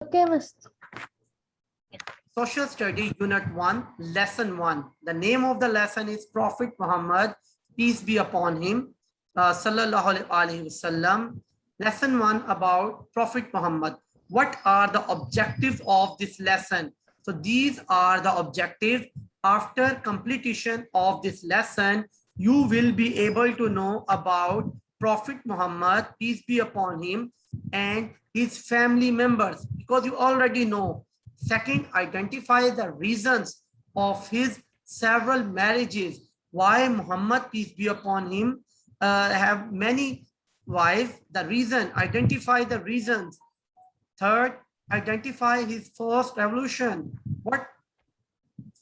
Okay, Mr. Social Study Unit 1, Lesson 1. The name of the lesson is Prophet Muhammad, peace be upon him, Sallallahu Alaihi Wasallam. Lesson 1 about Prophet Muhammad. What are the objectives of this lesson? So these are the objectives. After completion of this lesson, you will be able to know about Prophet Muhammad, peace be upon him, and his family members, because you already know. Second, identify the reasons of his several marriages. Why Muhammad, peace be upon him, have many wives. The reason, identify the reasons. Third, identify his first revolution. What?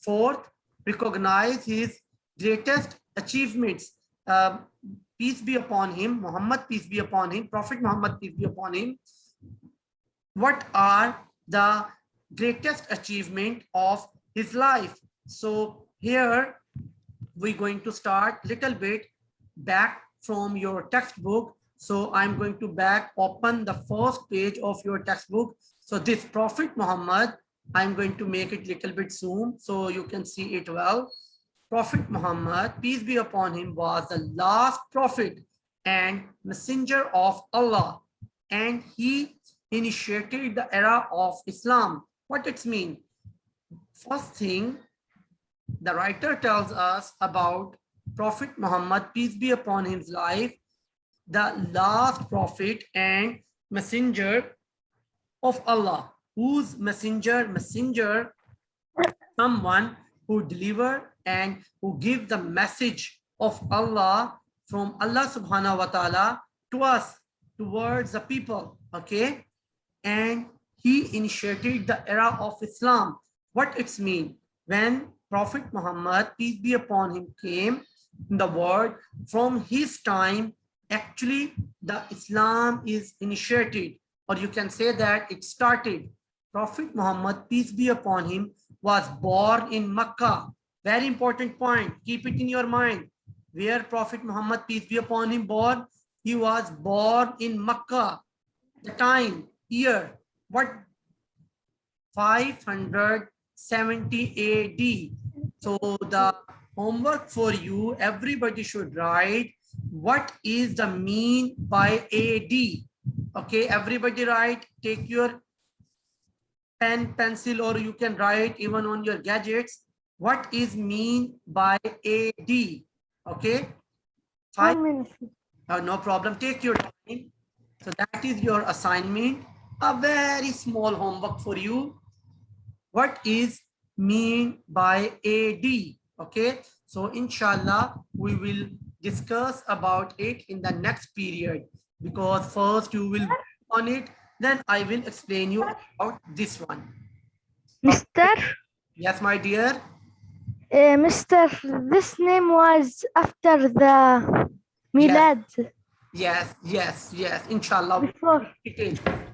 Fourth, recognize his greatest achievements. Peace be upon him, Muhammad, peace be upon him, Prophet Muhammad, peace be upon him. What are the greatest achievement of his life? So here we're going to start little bit back from your textbook. So I'm going to open the first page of your textbook. So this Prophet Muhammad, I'm going to make it little bit zoom so you can see it well. Prophet Muhammad, peace be upon him, was the last prophet and messenger of Allah, and he initiated the era of Islam. What it means? First thing, the writer tells us about Prophet Muhammad, peace be upon his life, the last prophet and messenger of Allah. Whose messenger? Messenger, someone who deliver and who give the message of Allah from Allah subhanahu wa ta'ala to us, towards the people. Okay, and he initiated the era of Islam. What it means? When Prophet Muhammad, peace be upon him, came in the world, from his time, actually the Islam is initiated, or you can say that it started. Prophet Muhammad, peace be upon him, was born in Makkah. Very important point. Keep it in your mind. Where Prophet Muhammad, peace be upon him, born? He was born in Makkah. The time, year, what? 570 AD. So the homework for you, everybody should write what is the mean by AD. Okay, everybody write, take your pen, pencil, or you can write even on your gadgets. What is mean by AD? Okay, 1 minute. no problem, take your time. So that is your assignment, a very small homework for you. What is mean by AD? Okay, so inshallah we will discuss about it in the next period, because first you will on it, then I will explain you about this one. Mr. Yes, my dear. Mr. This name was after the Milad. Yes, inshallah. Before.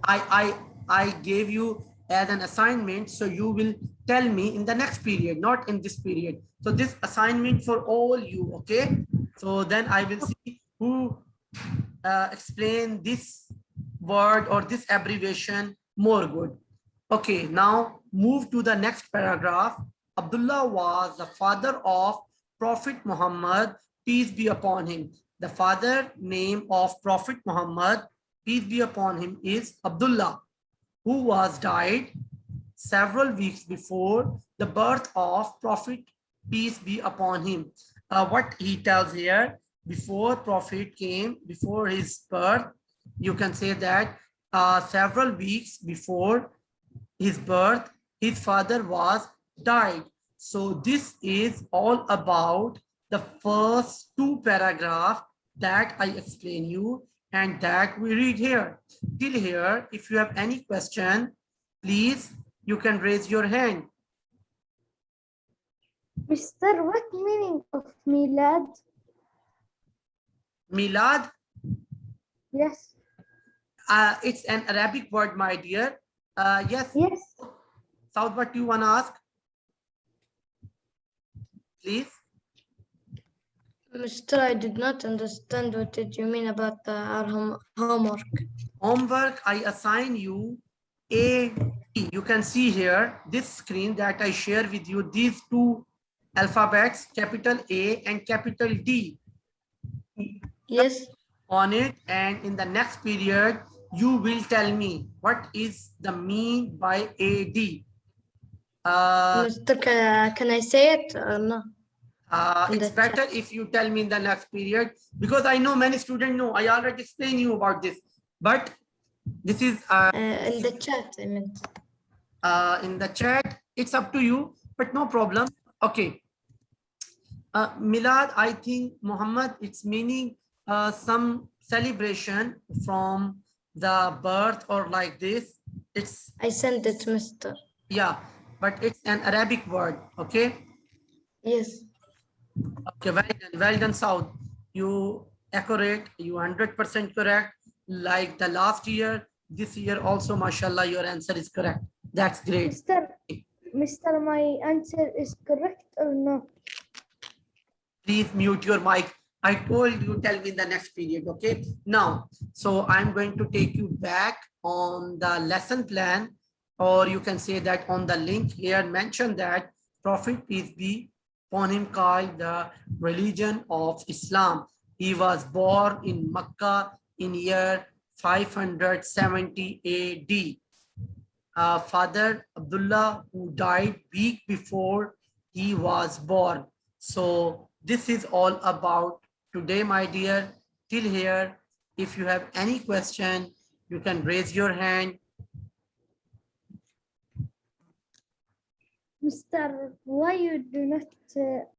I gave you as an assignment, so you will tell me in the next period, not in this period. So this assignment for all you, okay? So then I will see who explain this word or this abbreviation more good. Okay, now move to the next paragraph. Abdullah was the father of Prophet Muhammad, peace be upon him. The father name of Prophet Muhammad, peace be upon him, is Abdullah, who was died several weeks before the birth of Prophet, peace be upon him. What he tells here, before Prophet came, before his birth, you can say that several weeks before his birth, his father was died. So this is all about the first two paragraphs that I explain you and that we read here. Till here, if you have any question, please, you can raise your hand. Mr. What meaning of Milad? Milad? Yes. It's an Arabic word, my dear. Yes. Yes. Saud, what do you want to ask? Please. Mr. I did not understand what did you mean about our homework. Homework, I assign you A, D. You can see here this screen that I share with you, these two alphabets, capital A and capital D Yes. on it, and in the next period you will tell me what is the mean by AD. Mr. Can I say it or no? In It's the better if you tell me in the next period, because I know many students know, I already explained you about this, but this is In the chat, I meant. in the chat, it's up to you, but no problem. Okay. Milad, I think, Muhammad, it's meaning some celebration from the birth or like this. It's, I sent it, Mr. yeah, but it's an Arabic word. Okay. Yes. Okay, well done, South. You accurate, you 100% correct. Like the last year, this year also, mashallah, your answer is correct. That's great. Mr. My answer is correct or no? Please mute your mic. I told you, tell me in the next period, okay? Now, so I'm going to take you back on the lesson plan, or you can say that on the link here mentioned that Prophet, peace be upon him, called the religion of Islam. He was born in Makkah in year 570 AD. Father Abdullah, who died week before he was born. So this is all about today, my dear. Till here, if you have any question, you can raise your hand. Mr. Why you do not